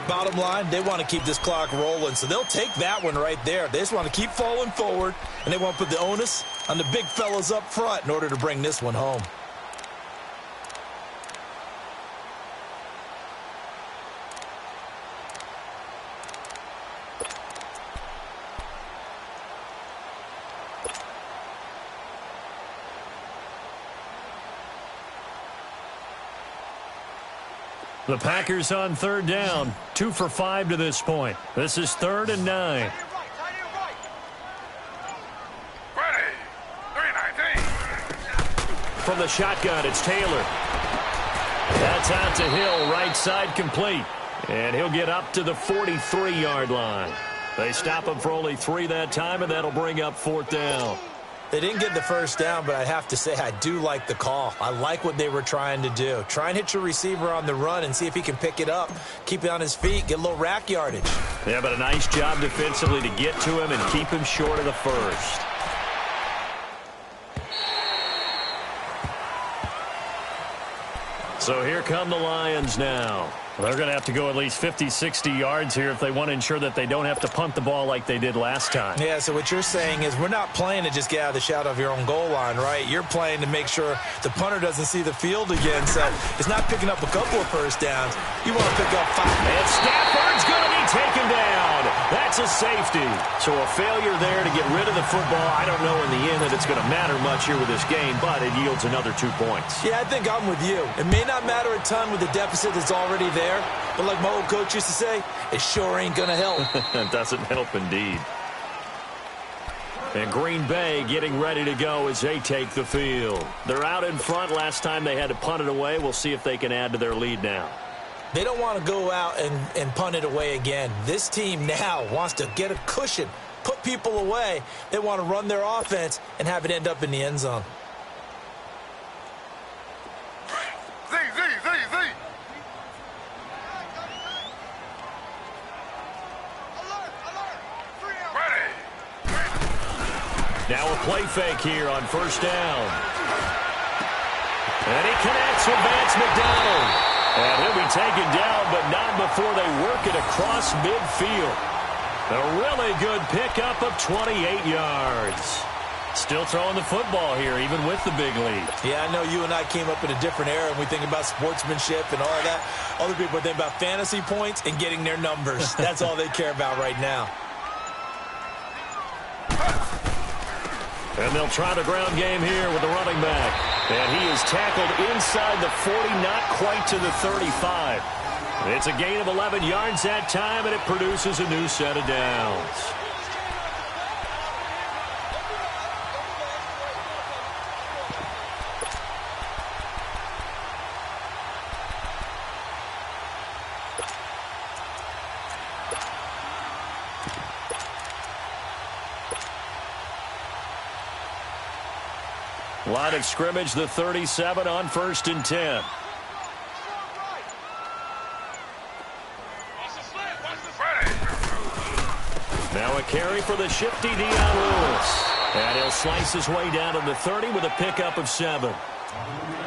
S2: Bottom line, they want to keep this clock rolling, so they'll take that one right there. They just want to keep falling forward, and they want to put the onus on the big fellas up front in order to bring this one home.
S1: The Packers on 3rd down, 2 for 5 to this point. This is 3rd and 9.
S3: Ready, 3-19.
S1: From the shotgun, it's Taylor. That's out to Hill, right side complete. And he'll get up to the 43-yard line. They stop him for only 3 that time, and that'll bring up 4th down.
S2: They didn't get the first down, but I have to say I do like the call. I like what they were trying to do. Try and hit your receiver on the run and see if he can pick it up. Keep it on his feet, get a little rack yardage.
S1: Yeah, but a nice job defensively to get to him and keep him short of the first. So here come the Lions now. They're going to have to go at least 50, 60 yards here if they want to ensure that they don't have to punt the ball like they did last time.
S2: Yeah, so what you're saying is we're not playing to just get out of the shadow of your own goal line, right? You're playing to make sure the punter doesn't see the field again. So it's not picking up a couple of first downs. You want to pick up 5.
S1: And Stafford's going to be taken down. That's It's a safety. So a failure there to get rid of the football. I don't know in the end that it's going to matter much here with this game, but it yields another 2 points.
S2: Yeah, I think I'm with you. It may not matter a ton with the deficit that's already there, but like my old coach used to say, it sure ain't going to help.
S1: It doesn't help indeed. And Green Bay getting ready to go as they take the field. They're out in front. Last time they had to punt it away. We'll see if they can add to their lead now.
S2: They don't want to go out and punt it away again. This team now wants to get a cushion, put people away. They want to run their offense and have it end up in the end zone.
S3: Z. Ready.
S1: Now a play fake here on first down. And he connects with Vance McDonald. And he'll be taken down, but not before they work it across midfield. A really good pickup of 28 yards. Still throwing the football here, even with the big lead.
S2: Yeah, I know you and I came up in a different era, and we think about sportsmanship and all of that. Other people think about fantasy points and getting their numbers. That's all they care about right now.
S1: And they'll try the ground game here with the running back. And he is tackled inside the 40, not quite to the 35. It's a gain of 11 yards that time, and it produces a new set of downs. Line of scrimmage, the 37 on 1st and 10. Now a carry for the shifty Dion Lewis. And he'll slice his way down to the 30 with a pickup of 7.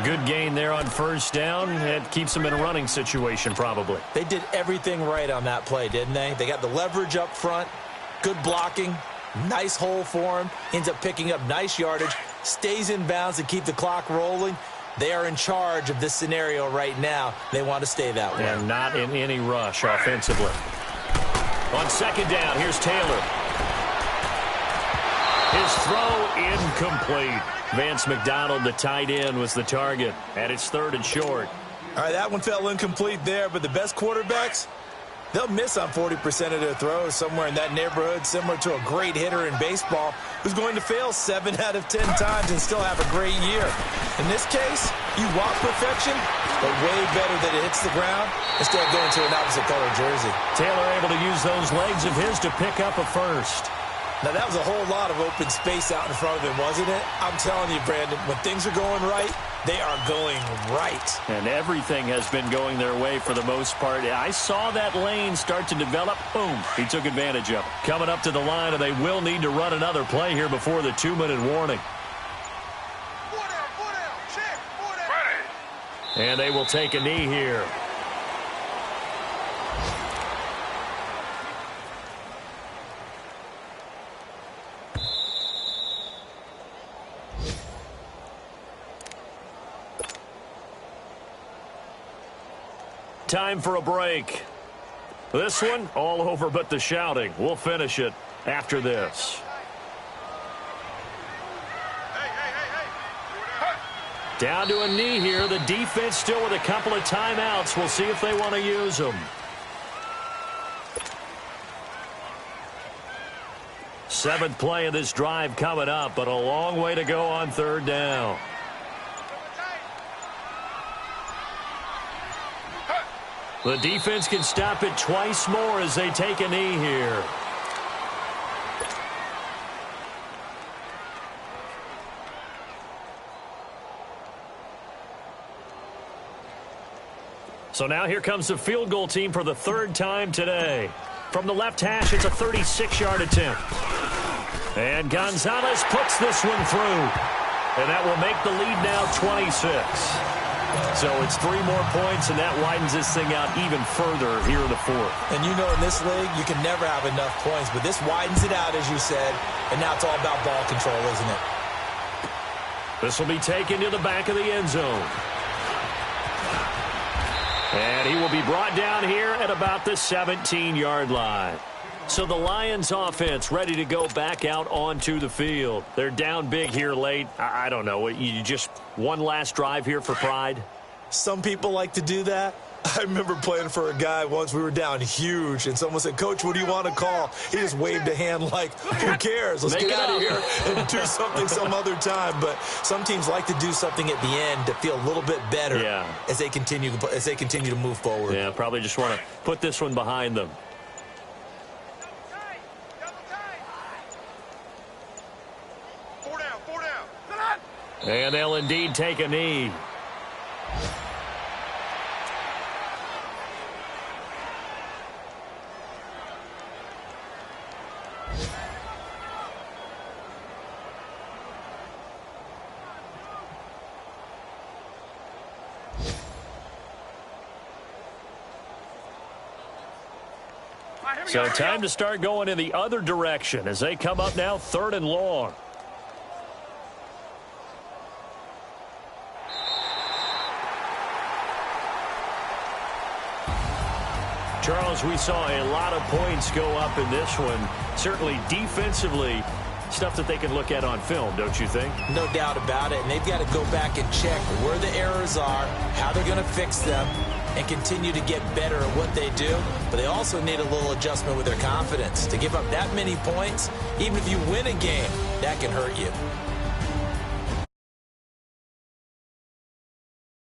S1: Good gain there on first down. It keeps them in a running situation probably.
S2: They did everything right on that play, didn't they? They got the leverage up front, good blocking, nice hole for him, ends up picking up nice yardage, stays in bounds to keep the clock rolling. They are in charge of this scenario right now. They want to stay that way.
S1: And not in any rush offensively. On second down, here's Taylor. His throw incomplete. Vance McDonald, the tight end, was the target. And it's 3rd and short.
S2: All right, that one fell incomplete there, but the best quarterbacks, they'll miss on 40% of their throws, somewhere in that neighborhood, similar to a great hitter in baseball who's going to fail 7 out of 10 times and still have a great year. In this case, you want perfection, but way better that it hits the ground instead of going to an opposite color jersey.
S1: Taylor able to use those legs of his to pick up a first.
S2: Now, that was a whole lot of open space out in front of him, wasn't it? I'm telling you, Brandon, when things are going right, they are going right.
S1: And everything has been going their way for the most part. I saw that lane start to develop. Boom. He took advantage of it. Coming up to the line, and they will need to run another play here before the 2-minute warning. And they will take a knee here. Time for a break. This one, all over but the shouting. We'll finish it after this. Down to a knee here. The defense still with a couple of timeouts. We'll see if they want to use them. Seventh play of this drive coming up, but a long way to go on 3rd down. The defense can stop it twice more as they take a knee here. So now here comes the field goal team for the 3rd time today. From the left hash, it's a 36-yard attempt. And Gonzalez puts this one through. And that will make the lead now 26. So it's 3 more points, and that widens this thing out even further here in the 4th.
S2: And you know in this league, you can never have enough points, but this widens it out, as you said, and now it's all about ball control, isn't it?
S1: This will be taken to the back of the end zone. And he will be brought down here at about the 17-yard line. So the Lions offense ready to go back out onto the field. They're down big here late. I don't know. You just one last drive here for pride?
S2: Some people like to do that. I remember playing for a guy once. We were down huge, and someone said, "Coach, what do you want to call?" He just waved a hand like, "Who cares? Let's get out of here and do something some other time." But some teams like to do something at the end to feel a little bit better as they continue to move forward.
S1: Yeah, probably just want to put this one behind them.
S3: Four down.
S1: And they'll indeed take a knee. So time to start going in the other direction as they come up now 3rd and long. Charles, we saw a lot of points go up in this one. Certainly defensively, stuff that they can look at on film, don't you think?
S2: No doubt about it. And they've got to go back and check where the errors are, how they're going to fix them, and continue to get better at what they do. But they also need a little adjustment with their confidence. To give up that many points, even if you win a game, that can hurt you.